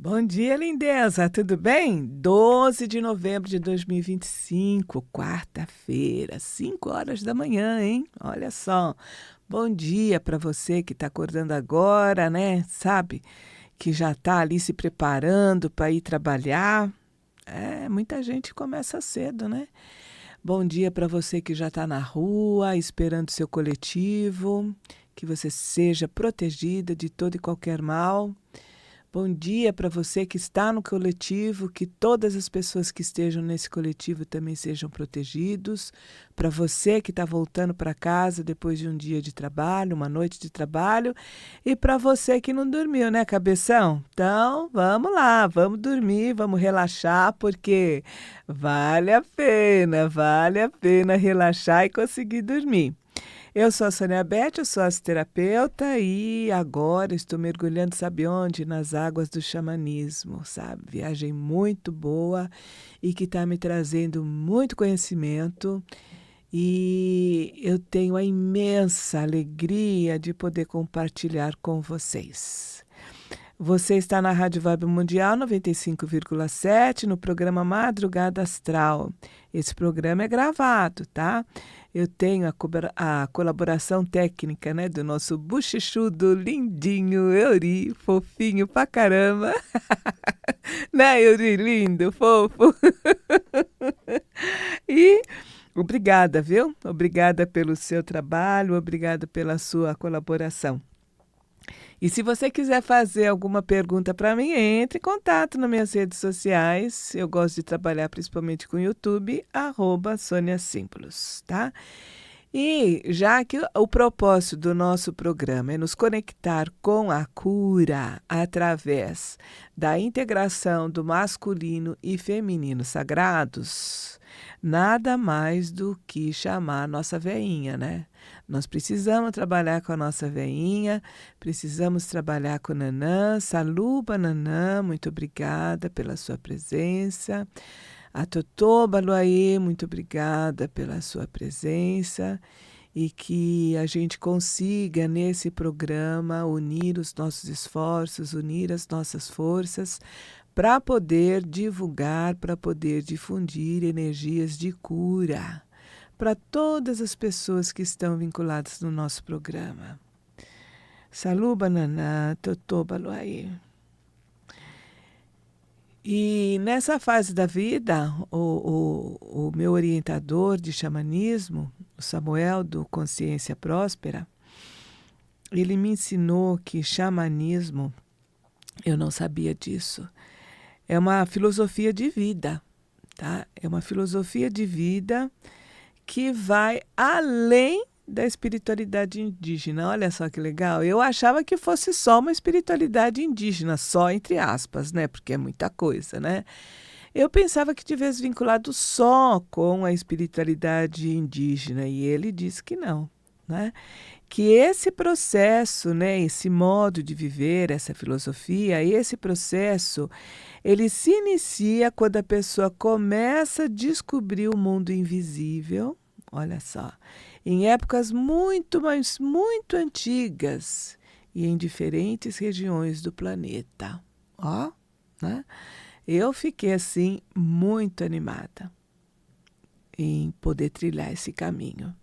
Bom dia, lindeza, tudo bem? 12 de novembro de 2025, quarta-feira, 5 horas da manhã, hein? Olha só. Bom dia para você que está acordando agora, né? Sabe? Que já está ali se preparando para ir trabalhar. Muita gente começa cedo, né? Bom dia para você que já está na rua, esperando seu coletivo, que você seja protegida de todo e qualquer mal. Bom dia para você que está no coletivo, que todas as pessoas que estejam nesse coletivo também sejam protegidos. Para você que está voltando para casa depois de um dia de trabalho, uma noite de trabalho. E para você que não dormiu, né, cabeção? Então, vamos lá, vamos dormir, vamos relaxar, porque vale a pena relaxar e conseguir dormir. Eu sou a Sônia Beth, eu sou terapeuta e agora estou mergulhando, sabe onde? Nas águas do xamanismo, sabe? Viagem muito boa e que está me trazendo muito conhecimento e eu tenho a imensa alegria de poder compartilhar com vocês. Você está na Rádio Vibe Mundial 95,7 no programa Madrugada Astral. Esse programa é gravado, tá? Eu tenho a colaboração técnica, né, do nosso buchichudo, lindinho, Euri, fofinho pra caramba. Né, Euri, lindo, fofo. E obrigada, viu? Obrigada pelo seu trabalho, obrigada pela sua colaboração. E se você quiser fazer alguma pergunta para mim, entre em contato nas minhas redes sociais. Eu gosto de trabalhar principalmente com o YouTube, @SôniaSímbolos, tá? E já que o propósito do nosso programa é nos conectar com a cura através da integração do masculino e feminino sagrados, nada mais do que chamar a nossa veinha, né? Nós precisamos trabalhar com a nossa veinha, precisamos trabalhar com Nanã. Saluba, Nanã, muito obrigada pela sua presença. A Totô Baluaê, muito obrigada pela sua presença e que a gente consiga, nesse programa, unir os nossos esforços, unir as nossas forças para poder divulgar, para poder difundir energias de cura para todas as pessoas que estão vinculadas no nosso programa. Saluba, Naná, Totô Baluaê. E nessa fase da vida, o meu orientador de xamanismo, o Samuel do Consciência Próspera, ele me ensinou que xamanismo, eu não sabia disso, é uma filosofia de vida, tá? É uma filosofia de vida que vai além da espiritualidade indígena. Olha só que legal. Eu achava que fosse só uma espiritualidade indígena, só entre aspas, né? Porque é muita coisa, né? Eu pensava que tivesse vinculado só com a espiritualidade indígena e ele disse que não, né? Que esse processo, né, esse modo de viver, essa filosofia, esse processo, ele se inicia quando a pessoa começa a descobrir o mundo invisível, olha só, em épocas muito, mas muito antigas e em diferentes regiões do planeta. Ó, né? Eu fiquei assim muito animada em poder trilhar esse caminho.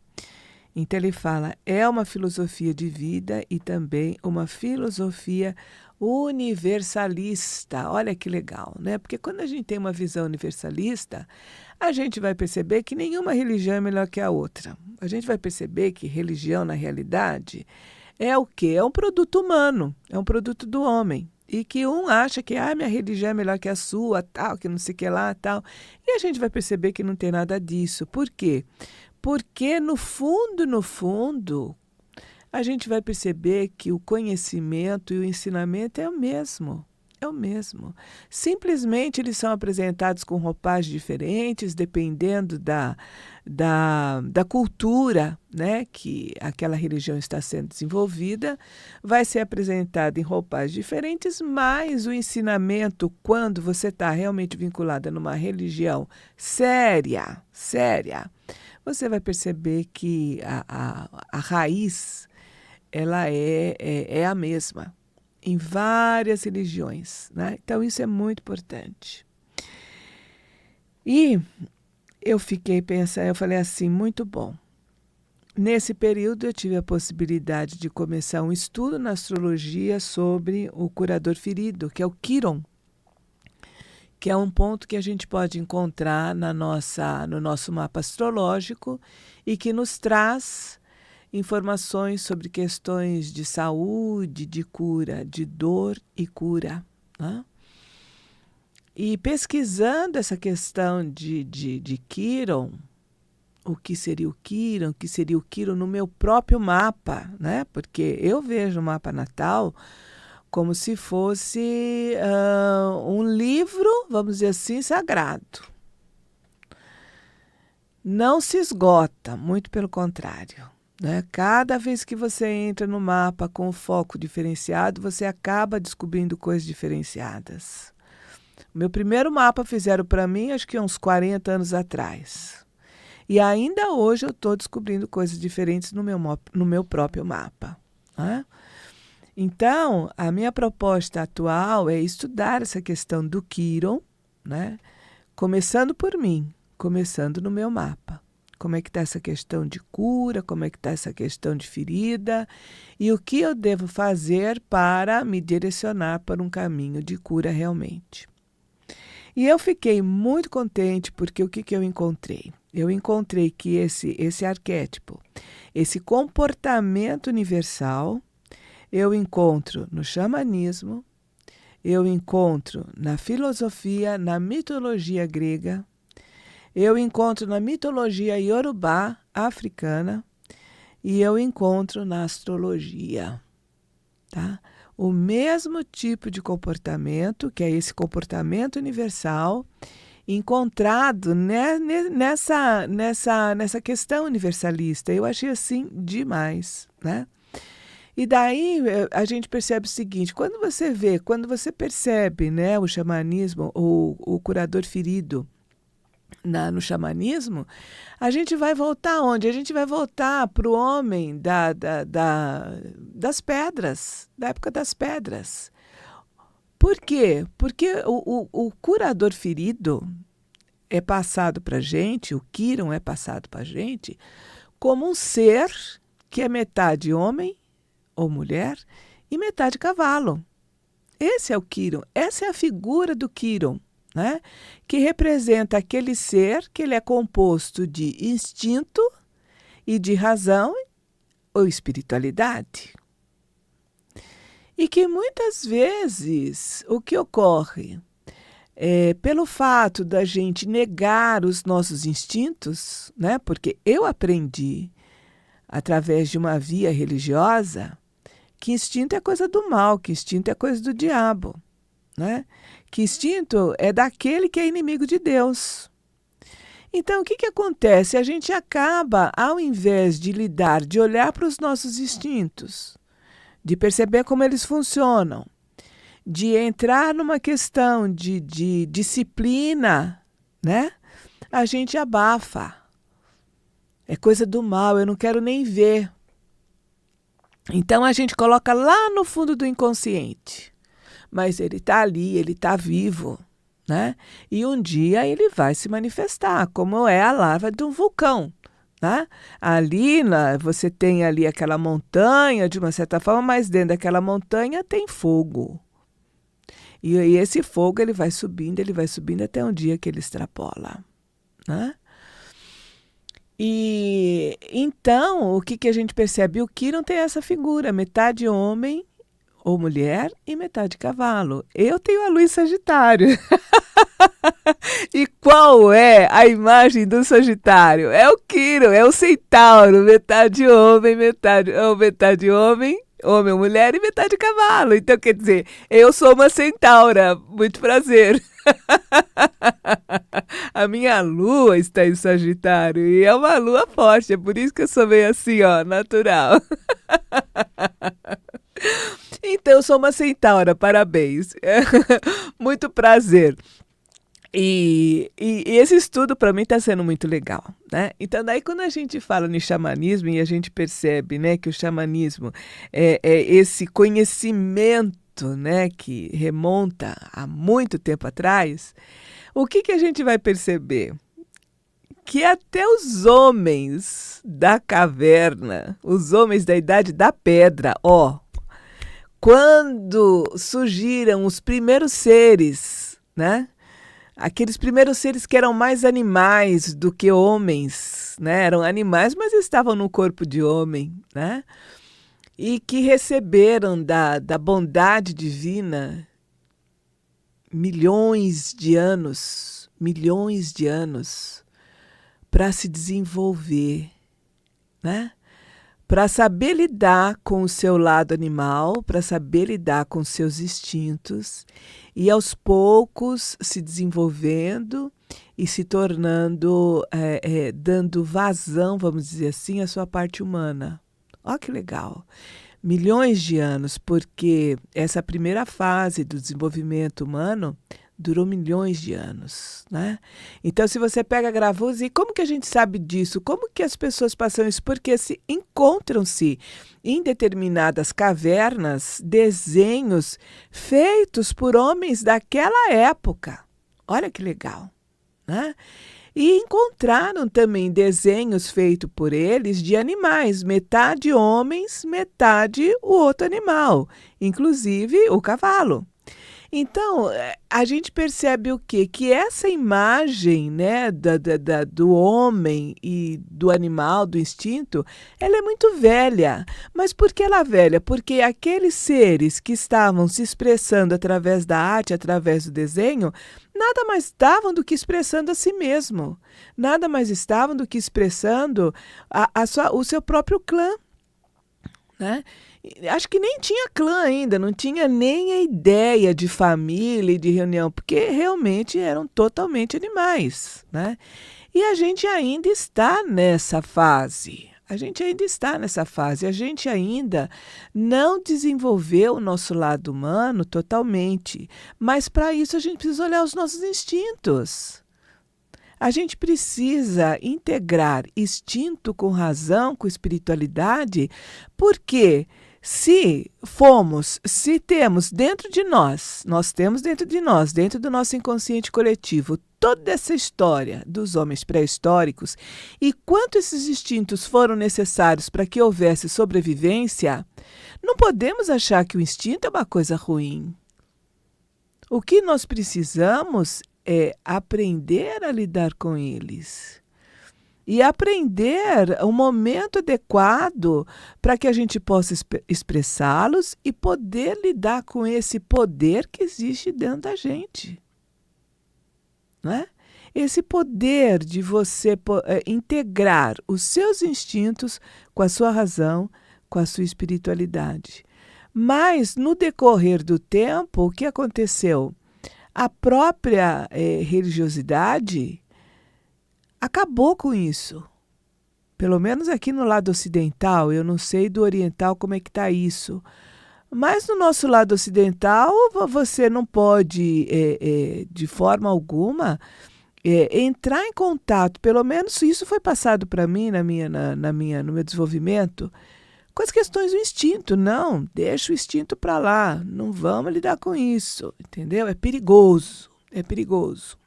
Então ele fala, é uma filosofia de vida e também uma filosofia universalista. Olha que legal, né? Porque quando a gente tem uma visão universalista, a gente vai perceber que nenhuma religião é melhor que a outra. A gente vai perceber que religião, na realidade, é o quê? É um produto humano, é um produto do homem. E que um acha que minha religião é melhor que a sua, tal, que não sei o que lá, tal. E a gente vai perceber que não tem nada disso. Por quê? Porque, no fundo, a gente vai perceber que o conhecimento e o ensinamento é o mesmo. É o mesmo. Simplesmente eles são apresentados com roupagens diferentes, dependendo da cultura, né, que aquela religião está sendo desenvolvida. Vai ser apresentado em roupagens diferentes, mas o ensinamento, quando você está realmente vinculada numa religião séria, você vai perceber que a raiz ela é a mesma. em várias religiões, né? Então, isso é muito importante. E eu fiquei pensando, eu falei assim, muito bom. Nesse período, eu tive a possibilidade de começar um estudo na astrologia sobre o curador ferido, que é o Quiron, que é um ponto que a gente pode encontrar no nosso mapa astrológico e que nos traz informações sobre questões de saúde, de cura, de dor e cura, né? E pesquisando essa questão de Quiron, o que seria o Quiron no meu próprio mapa, né? Porque eu vejo o mapa natal como se fosse um livro, vamos dizer assim, sagrado. Não se esgota, muito pelo contrário, né? Cada vez que você entra no mapa com foco diferenciado, você acaba descobrindo coisas diferenciadas. O meu primeiro mapa fizeram para mim, acho que uns 40 anos atrás. E ainda hoje eu estou descobrindo coisas diferentes no meu próprio mapa, né? Então, a minha proposta atual é estudar essa questão do Quiron, né? Começando por mim, começando no meu mapa. Como é que está essa questão de cura, como é que está essa questão de ferida e o que eu devo fazer para me direcionar para um caminho de cura realmente. E eu fiquei muito contente porque o que eu encontrei? Eu encontrei que esse arquétipo, esse comportamento universal, eu encontro no xamanismo, eu encontro na filosofia, na mitologia grega, eu encontro na mitologia iorubá africana e eu encontro na astrologia, tá? O mesmo tipo de comportamento, que é esse comportamento universal, encontrado nessa questão universalista. Eu achei assim demais, né? E daí a gente percebe o seguinte, quando você percebe, né, o xamanismo, o curador ferido no xamanismo, a gente vai voltar aonde? A gente vai voltar para o homem das pedras, da época das pedras. Por quê? Porque o curador ferido é passado para a gente, o Quiron é passado para a gente, como um ser que é metade homem ou mulher e metade cavalo. Esse é o Quiron, essa é a figura do Quiron, né? Que representa aquele ser que ele é composto de instinto e de razão ou espiritualidade. E que muitas vezes o que ocorre é pelo fato da gente negar os nossos instintos, né? Porque eu aprendi através de uma via religiosa que instinto é coisa do mal, que instinto é coisa do diabo, né? Que instinto é daquele que é inimigo de Deus. Então, o que acontece? A gente acaba, ao invés de olhar para os nossos instintos, de perceber como eles funcionam, de entrar numa questão de disciplina, né? A gente abafa. É coisa do mal, eu não quero nem ver. Então, a gente coloca lá no fundo do inconsciente. Mas ele está ali, ele está vivo, né? E um dia ele vai se manifestar, como é a lava de um vulcão, né? Ali você tem ali aquela montanha, de uma certa forma, mas dentro daquela montanha tem fogo. E esse fogo ele vai subindo até um dia que ele extrapola, né? E então, o que a gente percebe? O Quiron tem essa figura, metade homem ou mulher e metade cavalo. Eu tenho a lua em Sagitário. E qual é a imagem do Sagitário? É o Quiron, é o centauro, metade homem, metade homem ou mulher e metade cavalo. Então, quer dizer, eu sou uma centaura. Muito prazer. A minha lua está em Sagitário e é uma lua forte, é por isso que eu sou meio assim, ó, natural. Então, eu sou uma centaura, parabéns. Muito prazer. E esse estudo para mim está sendo muito legal, né? Então, daí quando a gente fala no xamanismo e a gente percebe, né, que o xamanismo é esse conhecimento conhecimento, né, que remonta a muito tempo atrás, o que a gente vai perceber? Que até os homens da caverna, os homens da Idade da Pedra, quando surgiram os primeiros seres, né? Aqueles primeiros seres que eram mais animais do que homens, né? Eram animais, mas estavam no corpo de homem, né? E que receberam da bondade divina milhões de anos para se desenvolver, né? Para saber lidar com o seu lado animal, para saber lidar com seus instintos e aos poucos se desenvolvendo e se tornando, dando vazão, vamos dizer assim, à sua parte humana. Olha que legal! Milhões de anos, porque essa primeira fase do desenvolvimento humano durou milhões de anos, né? Então, se você pega a gravura, e como que a gente sabe disso? Como que as pessoas passam isso? Porque encontram-se em determinadas cavernas desenhos feitos por homens daquela época. Olha que legal, né? E encontraram também desenhos feitos por eles de animais, metade homens, metade o outro animal, inclusive o cavalo. Então, a gente percebe o quê? Que essa imagem, né, do homem e do animal, do instinto, ela é muito velha. Mas por que ela é velha? Porque aqueles seres que estavam se expressando através da arte, através do desenho, nada mais estavam do que expressando a si mesmo. Nada mais estavam do que expressando o seu próprio clã, né? Acho que nem tinha clã ainda, não tinha nem a ideia de família e de reunião, porque realmente eram totalmente animais, né? E a gente ainda está nessa fase. A gente ainda não desenvolveu o nosso lado humano totalmente. Mas para isso a gente precisa olhar os nossos instintos. A gente precisa integrar instinto com razão, com espiritualidade, porque se temos dentro de nós, dentro do nosso inconsciente coletivo, toda essa história dos homens pré-históricos e quanto esses instintos foram necessários para que houvesse sobrevivência, não podemos achar que o instinto é uma coisa ruim. O que nós precisamos é aprender a lidar com eles. E aprender o momento adequado para que a gente possa expressá-los e poder lidar com esse poder que existe dentro da gente. Né? Esse poder de você integrar os seus instintos com a sua razão, com a sua espiritualidade. Mas, no decorrer do tempo, o que aconteceu? A própria religiosidade acabou com isso. Pelo menos aqui no lado ocidental, eu não sei do oriental como é que está isso. Mas no nosso lado ocidental, você não pode, de forma alguma, entrar em contato. Pelo menos isso foi passado para mim no meu desenvolvimento, com as questões do instinto. Não, deixa o instinto para lá, não vamos lidar com isso, entendeu? É perigoso, é perigoso.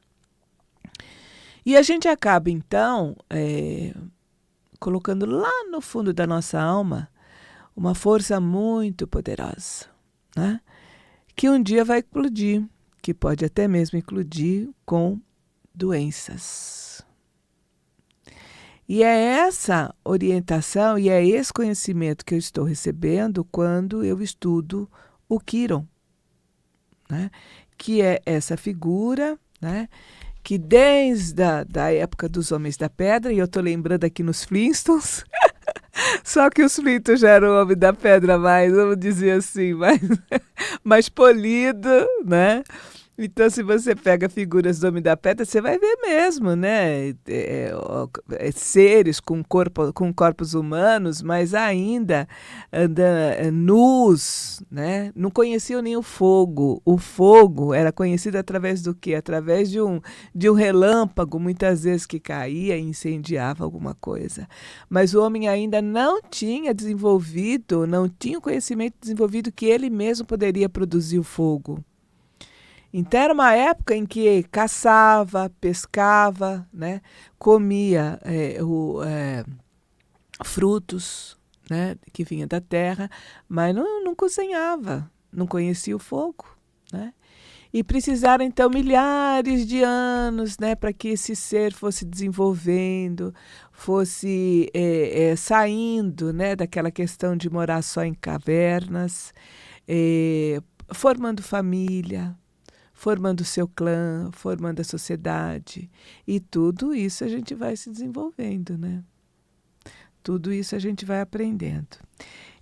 E a gente acaba, então, colocando lá no fundo da nossa alma uma força muito poderosa, né? Que um dia vai eclodir, que pode até mesmo eclodir com doenças. E é essa orientação e é esse conhecimento que eu estou recebendo quando eu estudo o Quiron, né? Que é essa figura, né? Que desde a época dos Homens da Pedra, e eu estou lembrando aqui nos Flintstones, só que os Flintstones já eram o Homem da Pedra mais, vamos dizer assim, mais polido, né? Então, se você pega figuras do Homem da Pedra, você vai ver mesmo, né? Seres com corpos humanos, mas ainda nus, né? Não conheciam nem o fogo. O fogo era conhecido através do quê? Através de um relâmpago, muitas vezes que caía e incendiava alguma coisa. Mas o homem ainda não tinha desenvolvido, não tinha o conhecimento desenvolvido que ele mesmo poderia produzir o fogo. Então era uma época em que caçava, pescava, né? Comia frutos, né? Que vinha da terra, mas não cozinhava, não conhecia o fogo, né? E precisaram então milhares de anos, né, para que esse ser fosse desenvolvendo, fosse saindo, né, daquela questão de morar só em cavernas, formando família, formando o seu clã, formando a sociedade. E tudo isso a gente vai se desenvolvendo, né? Tudo isso a gente vai aprendendo.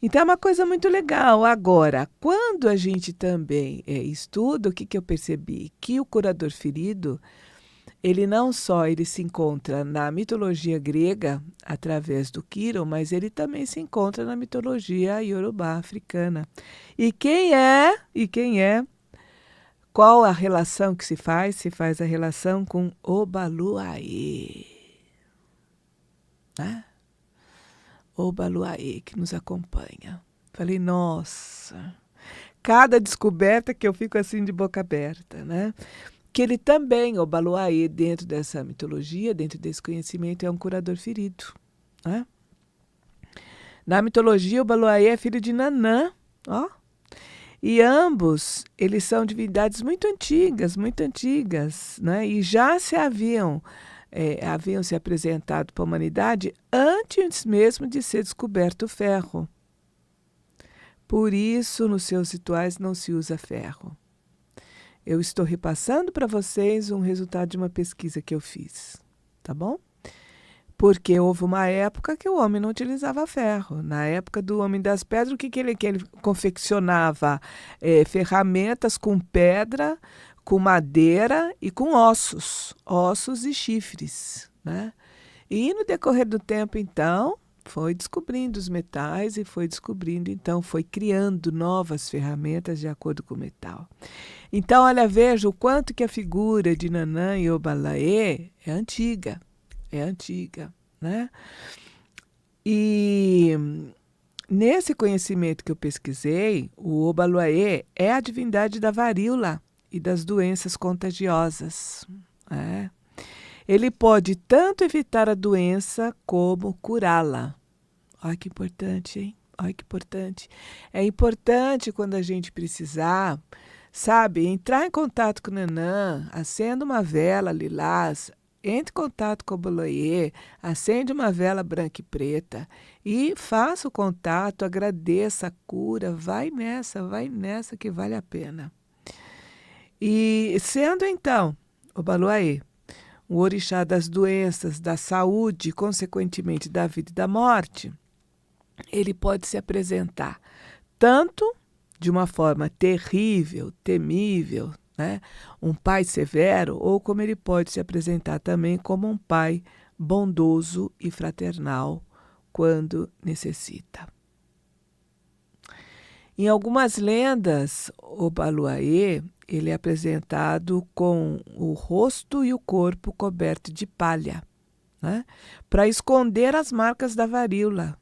Então é uma coisa muito legal. Agora, quando a gente também estuda, o que eu percebi? Que o curador ferido, ele não só ele se encontra na mitologia grega, através do Quiron, mas ele também se encontra na mitologia iorubá africana. E quem é? Qual a relação que se faz? Se faz a relação com Obaluaê. Né? Obaluaê, que nos acompanha. Falei, nossa, cada descoberta que eu fico assim de boca aberta, né? Que ele também, Obaluaê, dentro dessa mitologia, dentro desse conhecimento, é um curador ferido. Né? Na mitologia, Obaluaê é filho de Nanã, ó. E ambos, eles são divindades muito antigas, né? E já haviam se apresentado para a humanidade antes mesmo de ser descoberto o ferro. Por isso, nos seus rituais não se usa ferro. Eu estou repassando para vocês um resultado de uma pesquisa que eu fiz, tá bom? Porque houve uma época que o homem não utilizava ferro. Na época do Homem das Pedras, o que ele confeccionava? Ferramentas com pedra, com madeira e com ossos e chifres. Né? E no decorrer do tempo, então, foi descobrindo os metais e foi criando novas ferramentas de acordo com o metal. Então, olha, veja o quanto que a figura de Nanã e Obalaê é antiga. Né? E nesse conhecimento que eu pesquisei, o Obaluaê é a divindade da varíola e das doenças contagiosas. Né? Ele pode tanto evitar a doença como curá-la. Olha que importante, hein? Olha que importante. É importante quando a gente precisar, sabe, entrar em contato com o Nanã, acenda uma vela lilás, entre em contato com o Obaluaê, acende uma vela branca e preta e faça o contato, agradeça a cura, vai nessa que vale a pena. E sendo então o Obaluaê o orixá das doenças, da saúde e, consequentemente, da vida e da morte, ele pode se apresentar tanto de uma forma terrível, temível, né? Um pai severo, ou como ele pode se apresentar também como um pai bondoso e fraternal quando necessita. Em algumas lendas, o Obaluaê ele é apresentado com o rosto e o corpo coberto de palha, né? Para esconder as marcas da varíola.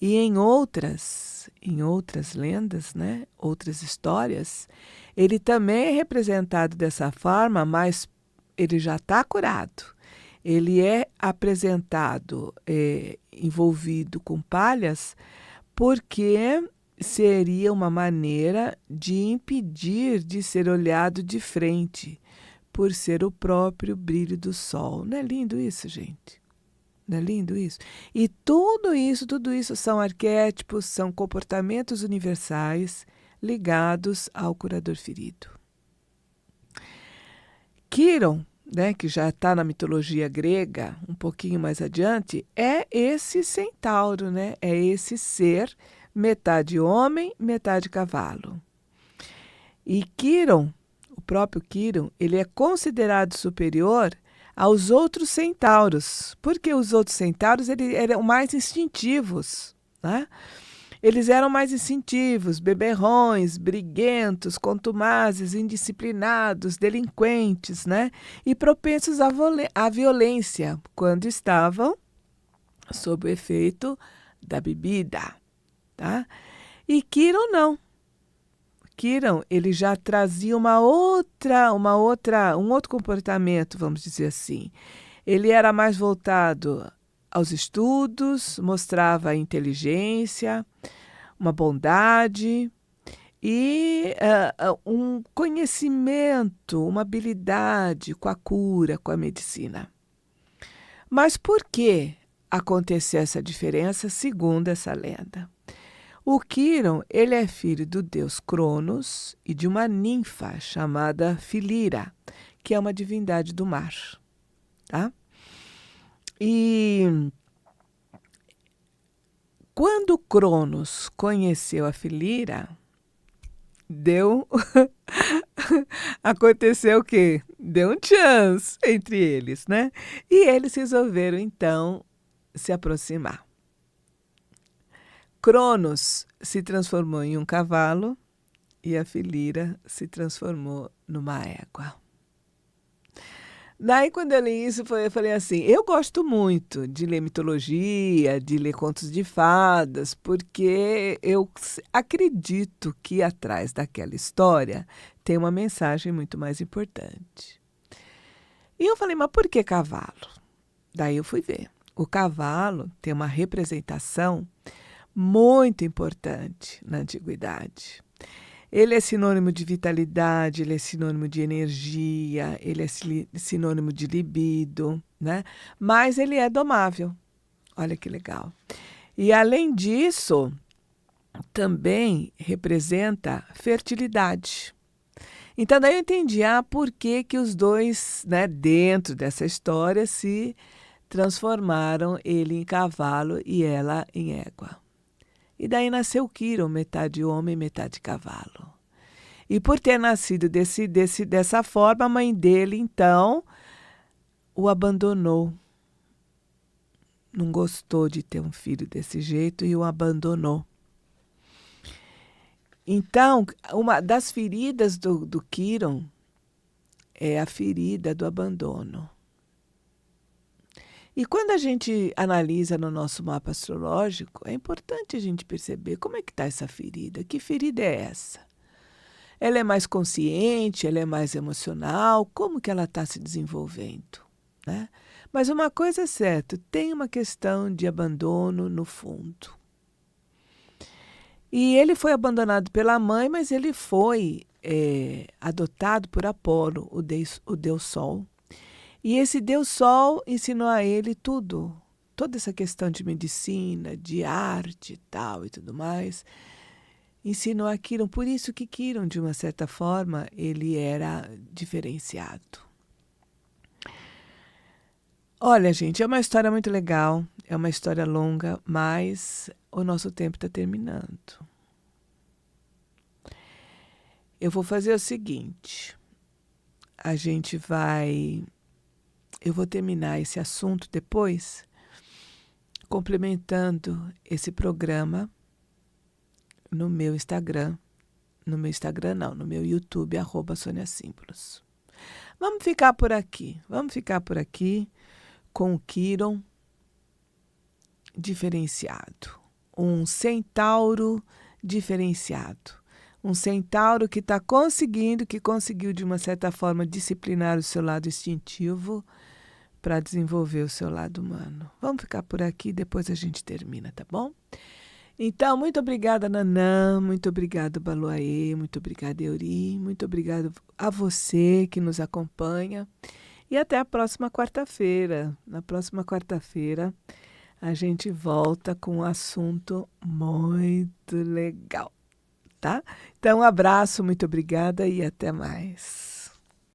E em outras lendas, né? Outras histórias, ele também é representado dessa forma, mas ele já está curado. Ele é apresentado envolvido com palhas porque seria uma maneira de impedir de ser olhado de frente, por ser o próprio brilho do sol. Não é lindo isso, gente? Não é lindo isso? E tudo isso são arquétipos, são comportamentos universais ligados ao curador ferido. Quiron, né, que já está na mitologia grega, um pouquinho mais adiante, é esse centauro, né? É esse ser, metade homem, metade cavalo. E Quiron, o próprio Quirón, ele é considerado superior aos outros centauros, porque os outros centauros eram mais instintivos, né? Eles eram mais instintivos, beberrões, briguentos, contumazes, indisciplinados, delinquentes, né? E propensos à violência quando estavam sob o efeito da bebida, tá? E Quirón não. Quirón, ele já trazia um outro comportamento, vamos dizer assim. Ele era mais voltado aos estudos, mostrava inteligência, uma bondade e um conhecimento, uma habilidade com a cura, com a medicina. Mas por que aconteceu essa diferença, segundo essa lenda? O Quirón, ele é filho do deus Cronos e de uma ninfa chamada Filira, que é uma divindade do mar, tá? E quando Cronos conheceu a Filira, aconteceu o quê? Deu um chance entre eles, né? E eles resolveram, então, se aproximar. Cronos se transformou em um cavalo e a Filira se transformou numa égua. Daí, quando eu li isso, eu falei assim, eu gosto muito de ler mitologia, de ler contos de fadas, porque eu acredito que atrás daquela história tem uma mensagem muito mais importante. E eu falei, mas por que cavalo? Daí eu fui ver. O cavalo tem uma representação muito importante na antiguidade. Ele é sinônimo de vitalidade, ele é sinônimo de energia, ele é sinônimo de libido, né? Mas ele é domável. Olha que legal. E, além disso, também representa fertilidade. Então, daí eu entendi por que os dois, né, dentro dessa história, se transformaram, ele em cavalo e ela em égua. E daí nasceu Quirón, metade homem, metade cavalo. E por ter nascido dessa forma, a mãe dele, então, o abandonou. Não gostou de ter um filho desse jeito e o abandonou. Então, uma das feridas do Quirón é a ferida do abandono. E quando a gente analisa no nosso mapa astrológico, é importante a gente perceber como é que está essa ferida. Que ferida é essa? Ela é mais consciente? Ela é mais emocional? Como que ela está se desenvolvendo, né? Mas uma coisa é certa, tem uma questão de abandono no fundo. E ele foi abandonado pela mãe, mas ele foi adotado por Apolo, o deus Sol. E esse Deus Sol ensinou a ele tudo, toda essa questão de medicina, de arte e tudo mais, ensinou a Quirón. Por isso que Quirón, de uma certa forma, ele era diferenciado. Olha, gente, é uma história muito legal, é uma história longa, mas o nosso tempo está terminando. Eu vou fazer o seguinte, eu vou terminar esse assunto depois, complementando esse programa no meu Instagram. No meu YouTube, @SôniaSímbolos. Vamos ficar por aqui com o Quirón diferenciado. Um centauro diferenciado. Um centauro que conseguiu de uma certa forma disciplinar o seu lado instintivo para desenvolver o seu lado humano. Vamos ficar por aqui, depois a gente termina, tá bom? Então, muito obrigada, Nanã, muito obrigada, Baluaê, muito obrigada, Euri, muito obrigada a você que nos acompanha. E até a próxima quarta-feira. Na próxima quarta-feira, a gente volta com um assunto muito legal, tá? Então, um abraço, muito obrigada e até mais.